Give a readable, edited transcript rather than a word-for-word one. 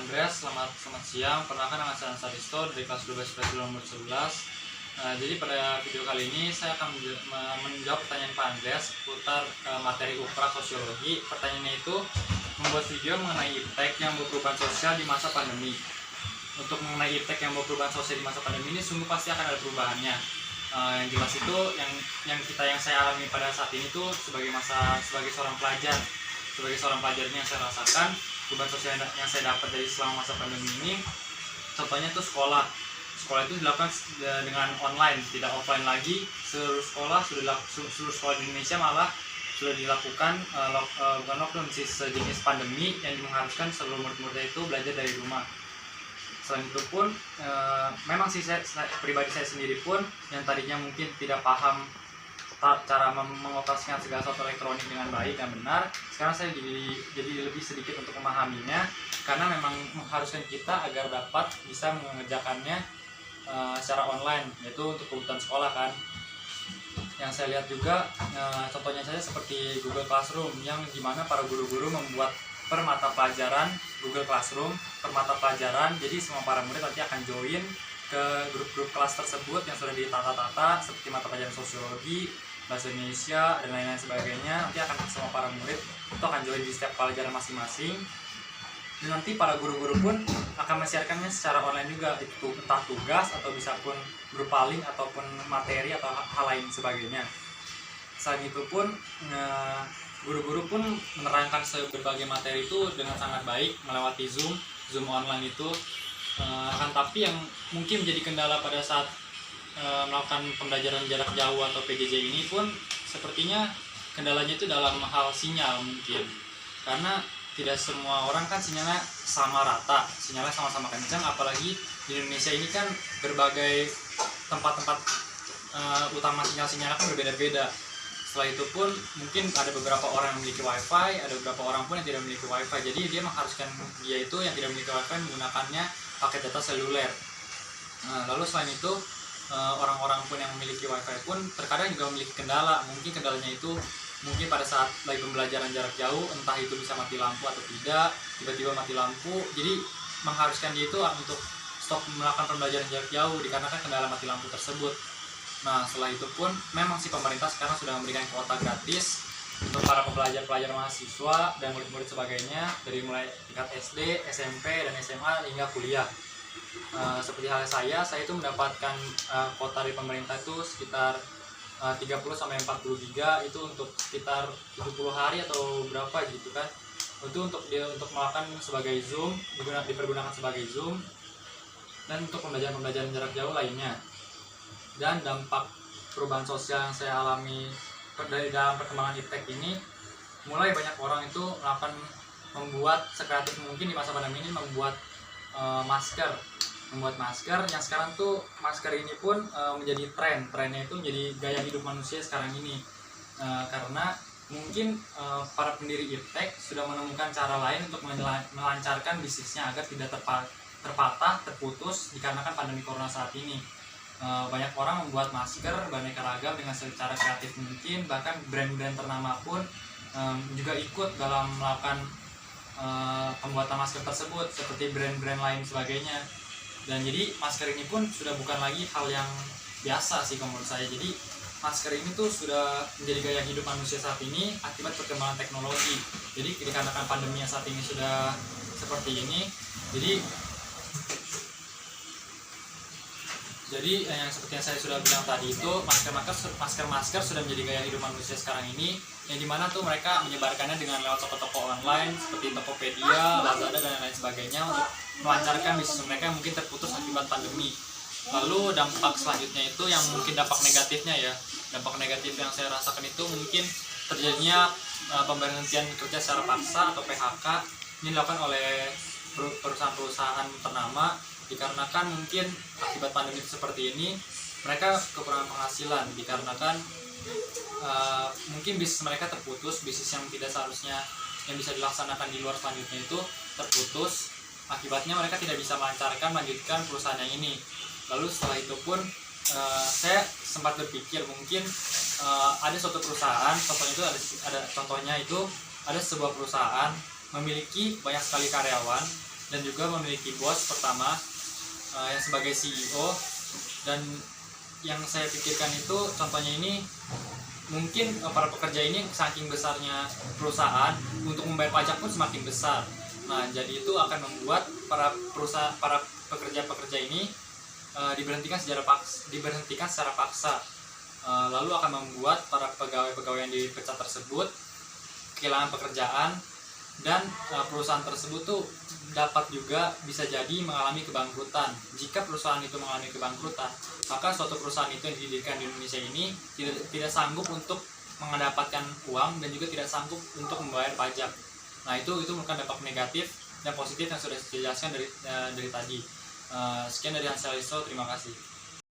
Andreas, selamat siang. Perkenalkan nama saya Ansaristo dari kelas 12 IPS nomor 11. Jadi pada video kali ini saya akan menjawab pertanyaan Pak Andreas seputar materi UPRA sosiologi. Pertanyaannya itu membuat video mengenai iptek yang berperubahan sosial di masa pandemi. Untuk mengenai iptek yang berperubahan sosial di masa pandemi ini sungguh pasti akan ada perubahannya. Yang jelas itu yang saya alami pada saat ini tuh sebagai seorang pelajar. Sebagai seorang pelajar ini yang saya rasakan perubahan sosial yang saya dapat dari selama masa pandemi ini, contohnya tuh sekolah itu dilakukan dengan online, tidak offline lagi. Seluruh sekolah di Indonesia malah sudah dilakukan bukan lockdown sih, sejenis pandemi yang mengharuskan seluruh murid-muridnya itu belajar dari rumah. Selain itu pun memang sih saya pribadi saya sendiri pun yang tadinya mungkin tidak paham cara mengoperasikan segala sesuatu elektronik dengan baik dan benar, sekarang saya jadi lebih sedikit untuk memahaminya, karena memang mengharuskan kita agar dapat bisa mengerjakannya secara online, yaitu untuk kebutuhan sekolah kan. Yang saya lihat juga contohnya saja seperti Google Classroom, yang dimana para guru-guru membuat per mata pelajaran Google Classroom per mata pelajaran, jadi semua para murid nanti akan join ke grup-grup kelas tersebut yang sudah ditata-tata, seperti mata pelajaran sosiologi, bahasa Indonesia, dan lain-lain sebagainya. Nanti akan semua para murid itu akan join di setiap pelajaran masing-masing, dan nanti para guru-guru pun akan mensiarkannya secara online juga, itu entah tugas atau bisa pun berupa link ataupun materi atau hal lain sebagainya. Selain itu pun guru-guru pun menerangkan berbagai materi itu dengan sangat baik melewati Zoom online itu. Akan tapi yang mungkin menjadi kendala pada saat melakukan pembelajaran jarak jauh atau PJJ ini pun sepertinya kendalanya itu dalam hal sinyal mungkin, karena tidak semua orang kan sinyalnya sama rata, sinyalnya sama-sama kencang, apalagi di Indonesia ini kan berbagai tempat-tempat utama sinyalnya kan berbeda-beda. Setelah itu pun mungkin ada beberapa orang yang memiliki wifi, ada beberapa orang pun yang tidak memiliki wifi, jadi dia mengharuskan dia itu yang tidak memiliki wifi menggunakannya pakai data seluler. Lalu selain itu orang-orang pun yang memiliki wifi pun terkadang juga memiliki kendala. Mungkin kendalanya itu mungkin pada saat lagi pembelajaran jarak jauh, entah itu bisa mati lampu atau tidak, tiba-tiba mati lampu, jadi mengharuskan dia itu untuk stop melakukan pembelajaran jarak jauh dikarenakan kendala mati lampu tersebut. Nah, setelah itu pun memang si pemerintah sekarang sudah memberikan kuota gratis untuk para pelajar mahasiswa dan murid-murid sebagainya, dari mulai tingkat SD, SMP, dan SMA hingga kuliah. Seperti halnya saya itu mendapatkan kuota dari pemerintah itu sekitar 30-40 giga, itu untuk sekitar 70 hari atau berapa gitu kan. Itu untuk melakukan sebagai Zoom, dipergunakan sebagai Zoom, dan untuk pembelajaran jarak jauh lainnya. Dan dampak perubahan sosial yang saya alami dari dalam perkembangan iptek ini, mulai banyak orang itu membuat sekreatif mungkin di masa pandemi ini, membuat masker yang sekarang tuh masker ini pun menjadi trennya itu menjadi gaya hidup manusia sekarang ini, karena mungkin para pendiri iptek sudah menemukan cara lain untuk melancarkan bisnisnya agar tidak terputus dikarenakan pandemi corona saat ini. Banyak orang membuat masker beraneka ragam dengan secara kreatif mungkin, bahkan brand-brand ternama pun juga ikut dalam melakukan pembuatan masker tersebut, seperti brand-brand lain sebagainya. Dan jadi masker ini pun sudah bukan lagi hal yang biasa sih menurut saya. Jadi masker ini tuh sudah menjadi gaya hidup manusia saat ini akibat perkembangan teknologi. Jadi dikarenakan pandemi yang saat ini sudah seperti ini, jadi yang seperti yang saya sudah bilang tadi itu, masker sudah menjadi gaya hidup manusia sekarang ini, yang dimana tuh mereka menyebarkannya dengan lewat toko-toko online seperti Tokopedia, Lazada, dan lain sebagainya untuk melancarkan bisnis mereka yang mungkin terputus akibat pandemi. Lalu dampak selanjutnya itu yang mungkin dampak negatifnya ya, dampak negatif yang saya rasakan itu mungkin terjadinya pemberhentian kerja secara paksa atau PHK ini dilakukan oleh perusahaan-perusahaan ternama, dikarenakan mungkin akibat pandemi seperti ini mereka kekurangan penghasilan, dikarenakan mungkin bisnis mereka terputus, bisnis yang tidak seharusnya yang bisa dilaksanakan di luar selanjutnya itu terputus, akibatnya mereka tidak bisa melanjutkan perusahaan yang ini. Lalu setelah itu pun saya sempat berpikir mungkin ada suatu perusahaan, contohnya itu ada sebuah perusahaan memiliki banyak sekali karyawan, dan juga memiliki bos pertama yang sebagai CEO. Dan yang saya pikirkan itu contohnya ini mungkin para pekerja ini saking besarnya perusahaan untuk membayar pajak pun semakin besar. Nah, jadi itu akan membuat para pekerja-pekerja ini diberhentikan secara paksa. Lalu akan membuat para pegawai-pegawai yang dipecat tersebut kehilangan pekerjaan, dan perusahaan tersebut tuh dapat juga bisa jadi mengalami kebangkrutan. Jika perusahaan itu mengalami kebangkrutan, maka suatu perusahaan itu yang didirikan di Indonesia ini tidak sanggup untuk mendapatkan uang dan juga tidak sanggup untuk membayar pajak. Nah, itu merupakan dampak negatif dan positif yang sudah saya jelaskan dari tadi. Sekian dari Hansel Listo, terima kasih.